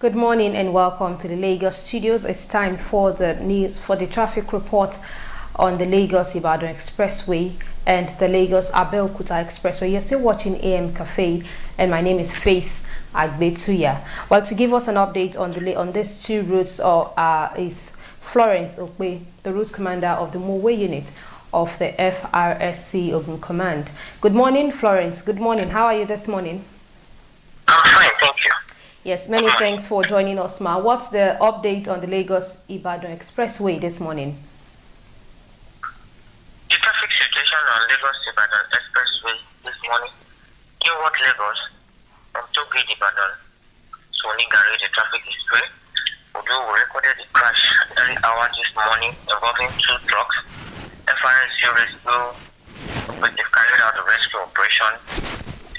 Good morning and welcome to the Lagos studios. It's time for the news for the traffic report on the Lagos-Ibadan Expressway and the Lagos-Abeokuta Expressway. You're still watching AM Cafe and my name is Faith Agbetuya. Well, to give us an update on these two routes is Florence Okwe, the route commander of the Mowe unit of the FRSC Ogun Command. Good morning, Florence. Good morning. How are you this morning? I'm fine, thank you. Yes, many thanks for joining us, Ma. What's the update on the Lagos-Ibadan Expressway this morning? The traffic situation on Lagos-Ibadan Expressway this morning, inward Lagos, from Togate Ibadan, Sonigari, the traffic is free. Although we recorded the crash at early hours this morning involving two trucks, FRSC rescue operative carried out the rescue operation.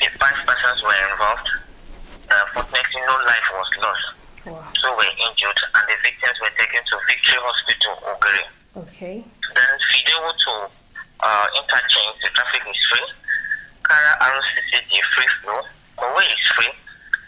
5 persons were involved. Fortunately, no life was lost. Wow. So were injured, and the victims were taken to Victory Hospital, Ogere. Okay. Then Fidewo to interchange, the traffic is free. Kara RCCD free flow. Mowe is free.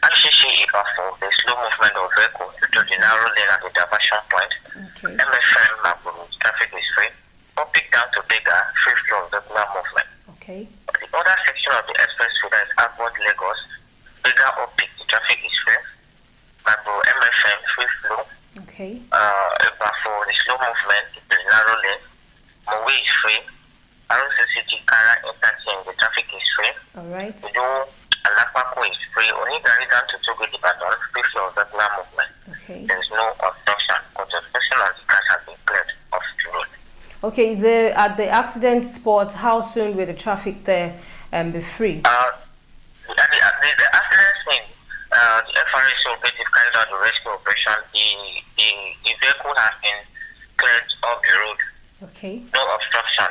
RCC Ibafo, the slow movement of vehicles to the narrow lane at the diversion point. Okay. MFM Maguru, traffic is free. Public down to Bega, free flow of regular movement. Okay. The other section of the expressway that is outward Lagos, Bega Optic, the traffic is free. Maguru MFM free flow. Okay. Ibafo, the slow movement, the narrow lane. Mowe is free. RCCD Kara interchange, the traffic is free. All right. Alapako is free. Only carry down to Togate Ibadan, free flow of regular movement. Okay. There is no obstruction, but the obstruction on the cars has been cleared off the road. Okay. At the accident spot, how soon will the traffic there be free? The accident scene, the FRSC operative carried out the rescue operation. The vehicle has been cleared off the road. Okay. No obstruction.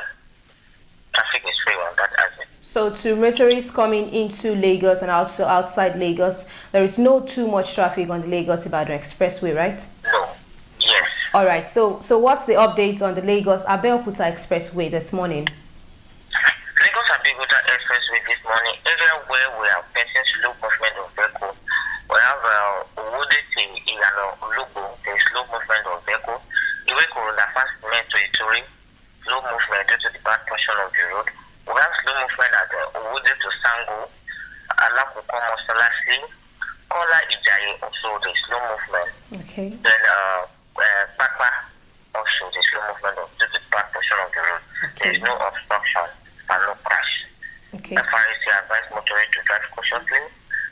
Traffic is free on that exit. So to motorists coming into Lagos and also outside Lagos, there is no too much traffic on the Lagos-Ibadan Expressway, right? No. Yes. All right. So what's the update on the Lagos-Abeokuta Expressway this morning? Lagos-Abeokuta Expressway this morning, area where we are facing slow movement of vehicles. We have Owodete Iyano Ologo, there is slow movement of vehicles. The vehicle that fast meant to Ituri, slow movement due to the bad portion of the road. We have slow movement at Owode to Sango, Alakukomo Salasi, Kola Ijayi also the slow movement. Okay. Then Papa also the slow movement of due to the bad portion of the road. Okay. There is no obstruction and no crash. Okay. FRSC advise motorists to drive cautiously,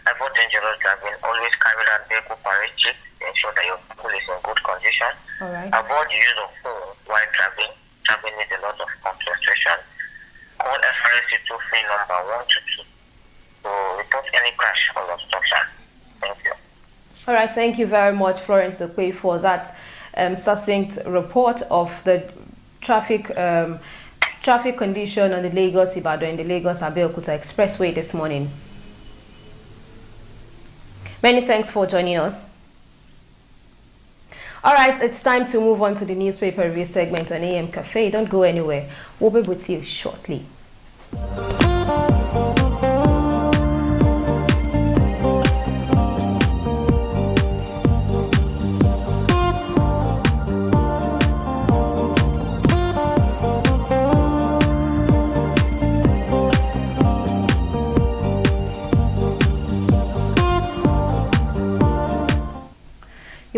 avoid dangerous driving, always carry out vehicle parade check to ensure that your vehicle is in good condition. All right. Avoid the use of phone while driving. Driving needs a lot of concentration. Call FRSC toll-free number 122 to report any crash or obstruction. Thank you. All right. Thank you very much, Florence Okwe, for that succinct report of the traffic condition on the Lagos-Ibadan and the Lagos-Abeokuta Expressway this morning. Many thanks for joining us. All right, it's time to move on to the newspaper review segment on AM Cafe. Don't go anywhere. We'll be with you shortly.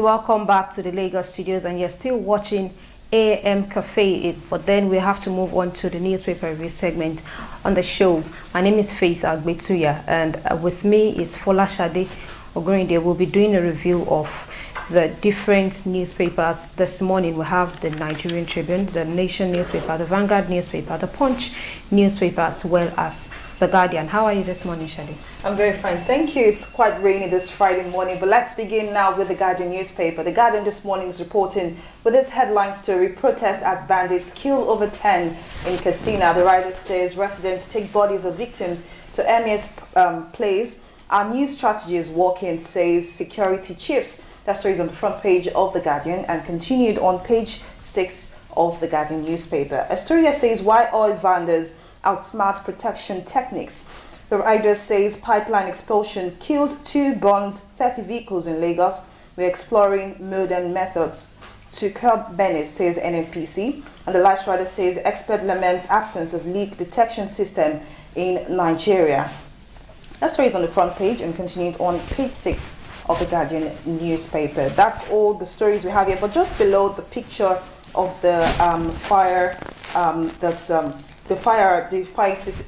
Welcome back to the Lagos studios, and you're still watching AM Cafe, but then we have to move on to the newspaper review segment on the show. My name is Faith Agbetuya, and with me is Folashade Ogorinde. We'll be doing a review of the different newspapers. This morning we have the Nigerian Tribune, the Nation newspaper, the Vanguard newspaper, the Punch newspaper, as well as the Guardian. How are you this morning, Shadi? I'm very fine, thank you. It's quite rainy this Friday morning, but let's begin now with the Guardian newspaper. The Guardian this morning is reporting with this headline story: protest as bandits kill over 10 in Castina. The writer says residents take bodies of victims to Emir's place. Our new strategy is working, says security chiefs. That story is on the front page of The Guardian and continued on page 6 of The Guardian newspaper. A story that says why oil vendors outsmart protection techniques. The writer says pipeline explosion kills 2, burns 30 vehicles in Lagos. we're exploring modern methods to curb menace, says NNPC. And the last rider says expert laments absence of leak detection system in Nigeria. That story is on the front page and continued on page 6 of the Guardian newspaper. That's all the stories we have here. But just below the picture of the fire, the fire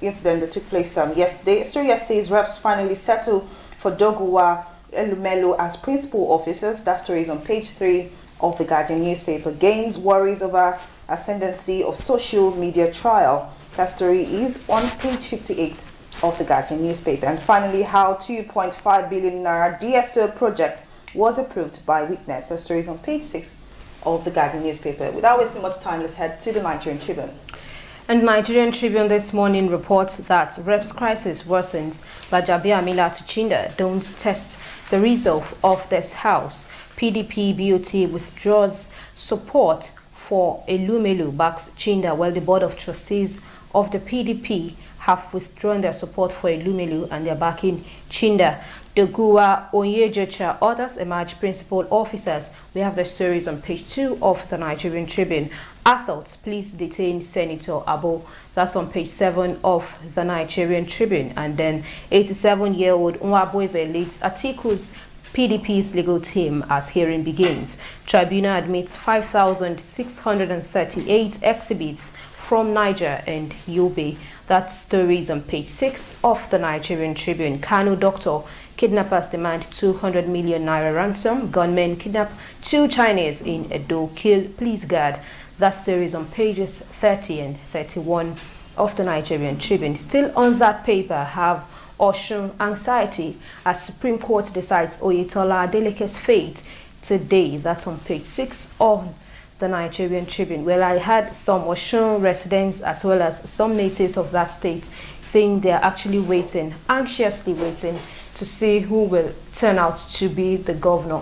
incident that took place yesterday. A story says reps finally settle for Doguwa Elumelu as principal officers. That story is on page 3 of the Guardian newspaper. Gains worries over ascendancy of social media trial. That story is on page 58 of the Guardian newspaper. And finally, how 2.5 billion naira DSO project was approved by witness. That story is on page 6 of the Guardian newspaper. Without wasting much time, let's head to the Nigerian Tribune. And Nigerian Tribune this morning reports that reps crisis worsens. Bajabi Amila Tuchinda don't test the resolve of this house. PDP BOT withdraws support for Elumelu backs Chinda, while the Board of Trustees of the PDP have withdrawn their support for Elumelu and they're backing Chinda. Doguwa Onyejecha, others emerge principal officers. We have the stories on page 2 of the Nigerian Tribune. Assault, police detain Senator Abo. That's on page 7 of the Nigerian Tribune. And then 87-year-old Nwabueze leads Atiku's PDP's legal team as hearing begins. Tribunal admits 5,638 exhibits from Niger and Yobe. That story is on page 6 of the Nigerian Tribune. Kano doctor, kidnappers demand 200 million naira ransom. Gunmen kidnap 2 Chinese in Edo, kill police guard. That story is on pages 30 and 31 of the Nigerian Tribune. Still on that paper, have Osun anxiety as Supreme Court decides Oyetola Adeleke's fate today. That's on page 6 of the Nigerian Tribune. Well, I had some Osun residents as well as some natives of that state saying they are actually waiting, anxiously waiting to see who will turn out to be the governor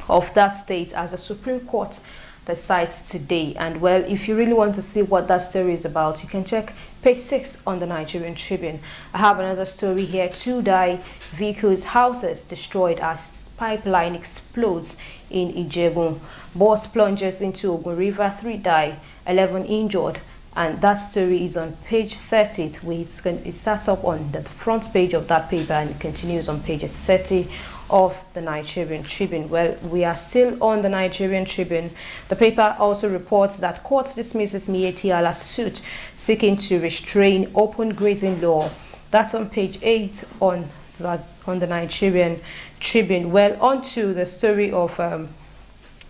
of that state as the Supreme Court decides today. And well, if you really want to see what that story is about, you can check page 6 on the Nigerian Tribune. I have another story here. 2 die, vehicles, houses destroyed as pipeline explodes in Ijegun. Bus plunges into Ogun River, 3 die, 11 injured. And that story is on page 30. It starts up on the front page of that paper and it continues on page 30 of the Nigerian Tribune. Well, we are still on the Nigerian Tribune. The paper also reports that court dismisses Mieti Allah's suit seeking to restrain open grazing law. That's on page 8 on the Nigerian Tribune. Well, on to the story of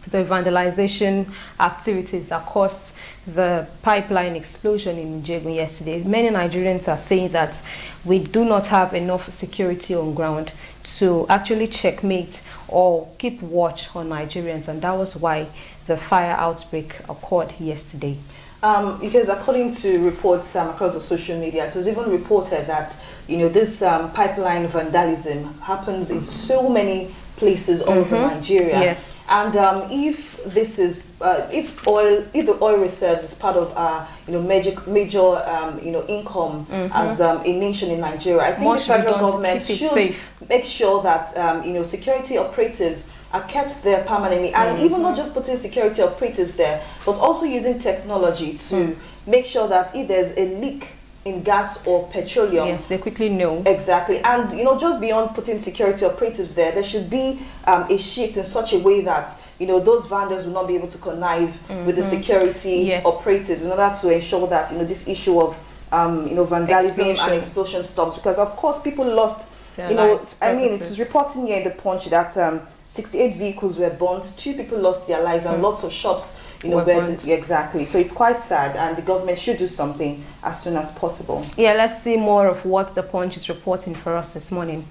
the vandalization activities that caused the pipeline explosion in Ijegun yesterday. Many Nigerians are saying that we do not have enough security on ground to actually checkmate or keep watch on Nigerians, and that was why the fire outbreak occurred yesterday. Because according to reports across the social media, it was even reported that this pipeline vandalism happens in so many places all over Nigeria. Yes. And if this is if the oil reserves is part of major income as a nation in Nigeria, I think the federal government should make sure that security operatives are kept there permanently, and even not just putting security operatives there, but also using technology to make sure that if there's a leak in gas or petroleum, yes, they quickly know. Exactly. And just beyond putting security operatives there should be a shift in such a way that those vendors will not be able to connive with the security operatives in order to ensure that this issue of vandalism and explosion stops, because of course people lost it's reporting here in the Punch that 68 vehicles were burnt, 2 people lost their lives, and lots of shops exactly. So it's quite sad, and the government should do something as soon as possible. Yeah, let's see more of what the Punch is reporting for us this morning.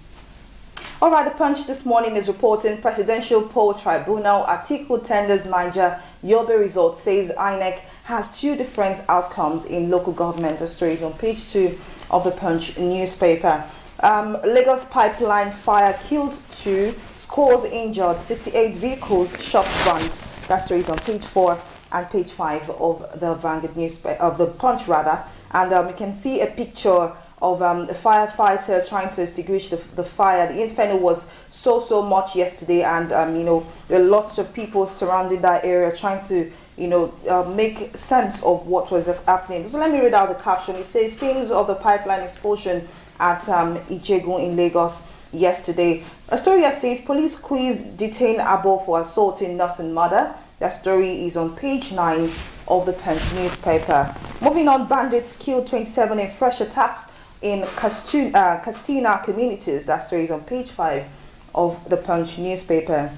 All right, the Punch this morning is reporting Presidential Poll Tribunal Atiku tenders Niger Yobe result, says INEC has 2 different outcomes in local government. The story is on page 2 of the Punch newspaper. Lagos pipeline fire kills 2, scores injured, 68 vehicles, shops burned. That story is on page 4 and page 5 of the Vanguard newspaper, of the Punch rather. And you can see a picture of a firefighter trying to extinguish the fire. The inferno was so much yesterday, and you know, there are lots of people surrounding that area trying to, you know, make sense of what was happening. So let me read out the caption. It says, scenes of the pipeline explosion at Ijegun in Lagos yesterday. A story that says police quiz detain Abo for assaulting nursing mother. That story is on page 9 of the Punch newspaper. Moving on, bandits killed 27 in fresh attacks in Castina communities. That story is on page 5 of the Punch newspaper.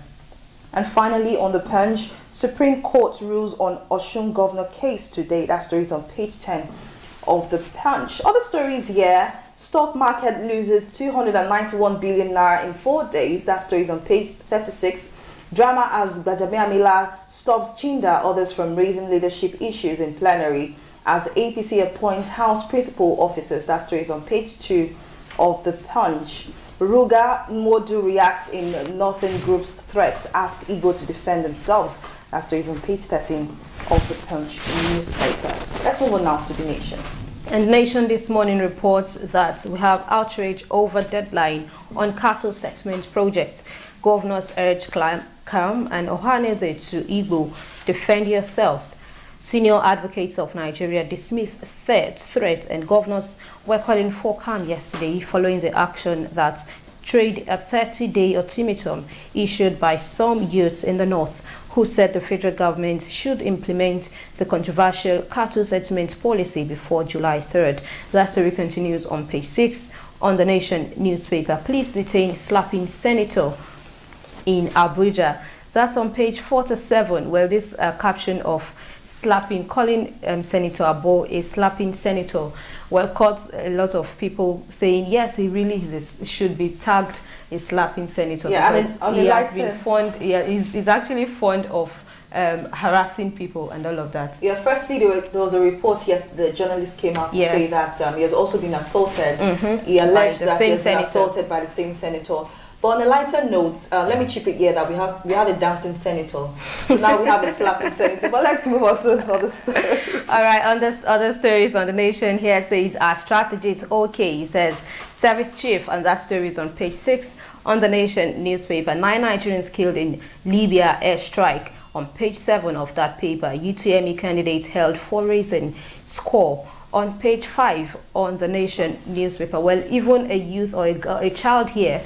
And finally, on the Punch, Supreme Court rules on Osun governor case today. That story is on page 10 of the Punch. Other stories here: stock market loses 291 billion naira in 4 days. That story is on page 36. Drama as Gbajabiamila stops Chinda others from raising leadership issues in plenary as APC appoints House principal officers. That story is on page 2 of the Punch. Ruga Modu reacts in Northern Group's threat, ask Igbo to defend themselves. That story is on page 13 of the Punch newspaper. Let's move on now to The Nation. And Nation this morning reports that we have outrage over deadline on cattle settlement project. Governors urge calm and Ohaneze to Igbo, defend yourselves. Senior advocates of Nigeria dismissed threat, and governors were calling for calm yesterday following the action that trade a 30-day ultimatum issued by some youths in the north who said the federal government should implement the controversial cattle settlement policy before July 3rd. That story continues on page 6 on The Nation newspaper. Police detain slapping senator in Abuja. That's on page 47. Well, this caption of calling Senator Abo a slapping senator, well, caught a lot of people saying yes, he really should be tagged a slapping senator. Yeah, because and he has been fond. Yeah, he's actually fond of harassing people and all of that. Yeah, firstly, there was a report yesterday. The journalist came out to say that he has also been assaulted. He alleged that he has been assaulted by the same senator. But on a lighter note, let me chip it here that we have a dancing senator. So now we have a slapping senator. But let's move on to other stories. All right, on this other stories on The Nation here says our strategy is okay. He says service chief, and that story is on page 6 on The Nation newspaper. 9 Nigerians killed in Libya airstrike. On page 7 of that paper, UTME candidates held for raising score. On page 5 on The Nation newspaper, well, even a youth or a child here,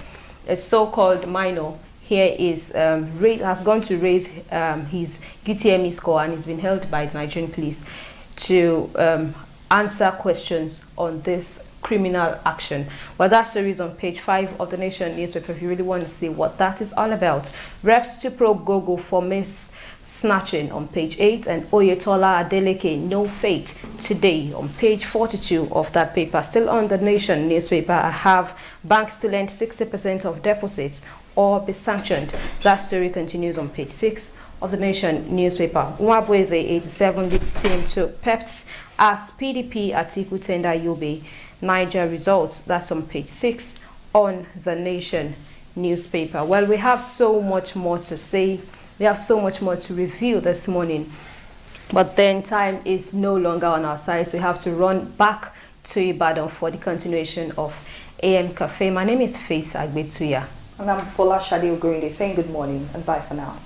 a so-called minor here has gone to raise his UTME score, and he's been held by the Nigerian police to answer questions on this criminal action. Well, that story is on page 5 of The Nation newspaper if you really want to see what that is all about. Reps to probe Gogo for snatching on page 8, and Oyetola Adeleke no fate today on page 42 of that paper. Still on The Nation newspaper, I have banks to lend 60% of deposits or be sanctioned. That story continues on page 6 of The Nation newspaper. Nwabweze 87 leads team to PEPs as PDP Atiku tender Yobe Niger results. That's on page 6 on The Nation newspaper. Well, we have so much more to say. We have so much more to review this morning, but then time is no longer on our side, so we have to run back to Ibadan for the continuation of AM Cafe. My name is Faith Agbetuya. And I'm Fola Shadi Ogurinde saying good morning and bye for now.